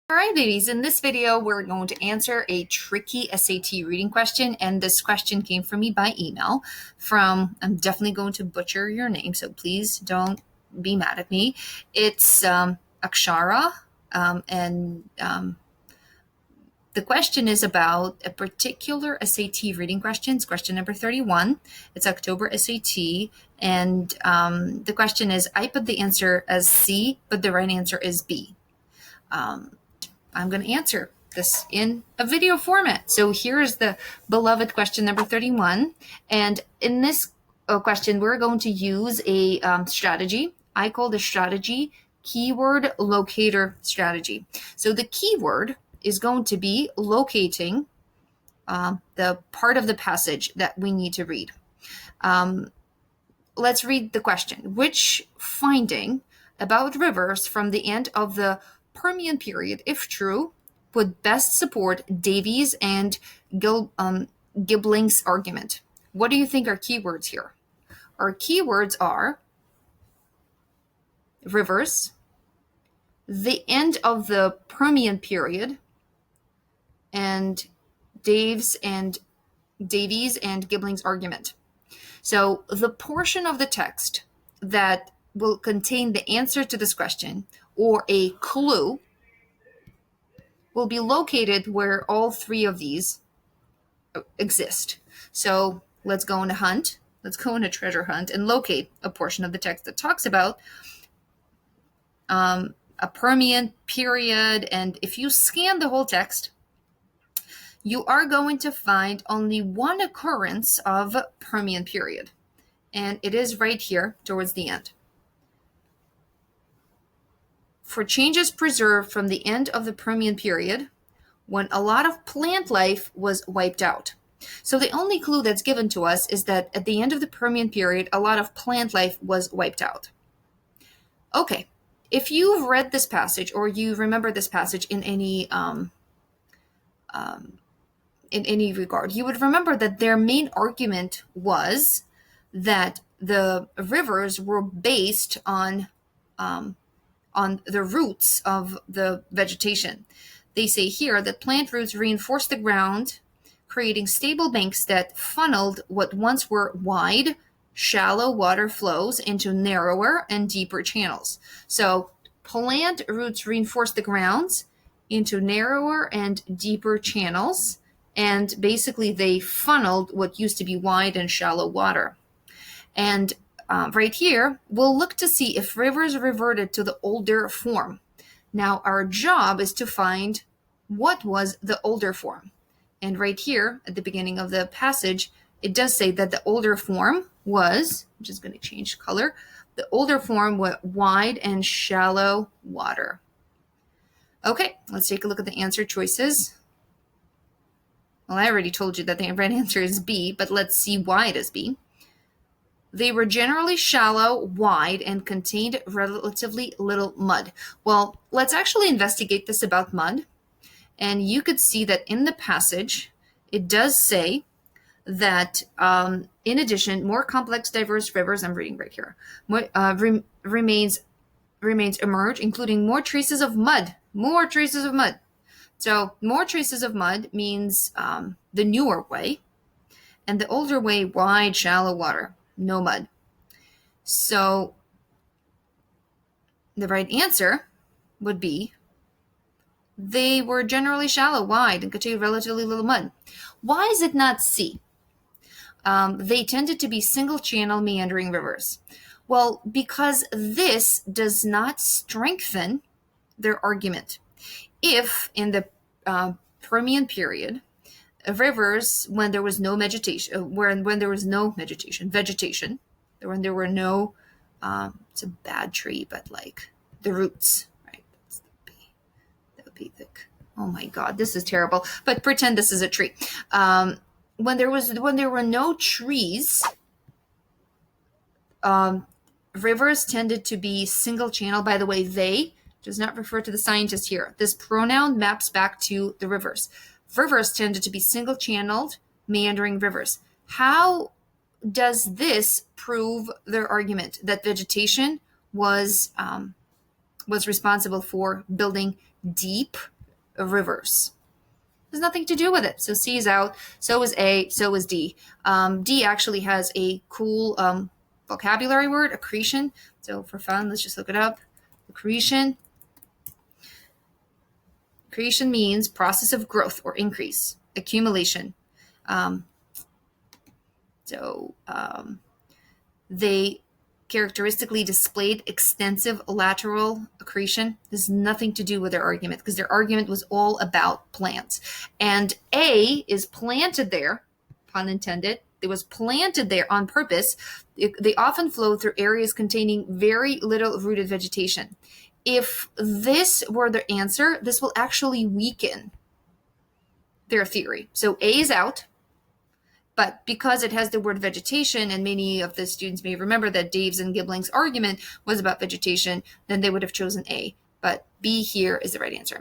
All right, ladies, in this video, we're going to answer a tricky SAT reading question. And this question came from me by email I'm definitely going to butcher your name, so please don't be mad at me. It's Akshara, and the question is about a particular SAT reading question. It's question number 31. It's October SAT. And the question is, I put the answer as C, but the right answer is B. I'm going to answer this in a video format. So here is the beloved question number 31. And in this question, we're going to use a strategy. I call the strategy keyword locator strategy. So the keyword is going to be locating the part of the passage that we need to read. Let's read the question. Which finding about rivers from the end of the Permian period, if true, would best support Davies and Gibling's argument? What do you think are keywords here? Our keywords are rivers, the end of the Permian period, and Davies and Gibling's argument. So the portion of the text that will contain the answer to this question or a clue will be located where all three of these exist. So let's go on a hunt. Let's go on a treasure hunt and locate a portion of the text that talks about a Permian period. And if you scan the whole text, you are going to find only one occurrence of Permian period. And it is right here towards the end. For changes preserved from the end of the Permian period, when a lot of plant life was wiped out. So the only clue that's given to us is that at the end of the Permian period, a lot of plant life was wiped out. Okay, if you've read this passage or you remember this passage in any regard, you would remember that their main argument was that the rivers were based on the roots of the vegetation. They say here that plant roots reinforced the ground, creating stable banks that funneled what once were wide, shallow water flows into narrower and deeper channels. So plant roots reinforced the grounds into narrower and deeper channels, and basically they funneled what used to be wide and shallow water. And right here, we'll look to see if rivers reverted to the older form. Now, our job is to find what was the older form. And right here, at the beginning of the passage, it does say that the older form was, I'm just going to change color, the older form was wide and shallow water. Okay, let's take a look at the answer choices. Well, I already told you that the right answer is B, but let's see why it is B. They were generally shallow, wide, and contained relatively little mud. Well, let's actually investigate this about mud. And you could see that in the passage, it does say that, in addition, more complex, diverse rivers, I'm reading right here, remains emerge, including more traces of mud. More traces of mud. So more traces of mud means the newer way, and the older way, wide, shallow water. No mud. So the right answer would be they were generally shallow, wide, and contained relatively little mud. Why is it not C? They tended to be single-channel meandering rivers. Well, because this does not strengthen their argument. If in the Permian period, rivers, when there was no vegetation, when there was no vegetation, when there were no, it's a bad tree, but like the roots, right? That's the B. That would be thick. Oh my God, this is terrible. But pretend this is a tree. When there were no trees, rivers tended to be single channel. By the way, they does not refer to the scientist here. This pronoun maps back to the rivers. Rivers tended to be single-channeled, meandering rivers. How does this prove their argument that vegetation was responsible for building deep rivers. There's nothing to do with it. So C is out. So is A. So is D. D actually has a cool vocabulary word, accretion. So for fun, let's just look it up. Accretion. Accretion means process of growth or increase, accumulation. They characteristically displayed extensive lateral accretion. This has nothing to do with their argument because their argument was all about plants. And A is planted there, pun intended. It was planted there on purpose. They often flow through areas containing very little rooted vegetation. If this were the answer, this will actually weaken their theory. So A is out. But because it has the word vegetation, and many of the students may remember that Dave's and Gibling's argument was about vegetation, then they would have chosen A. But B here is the right answer.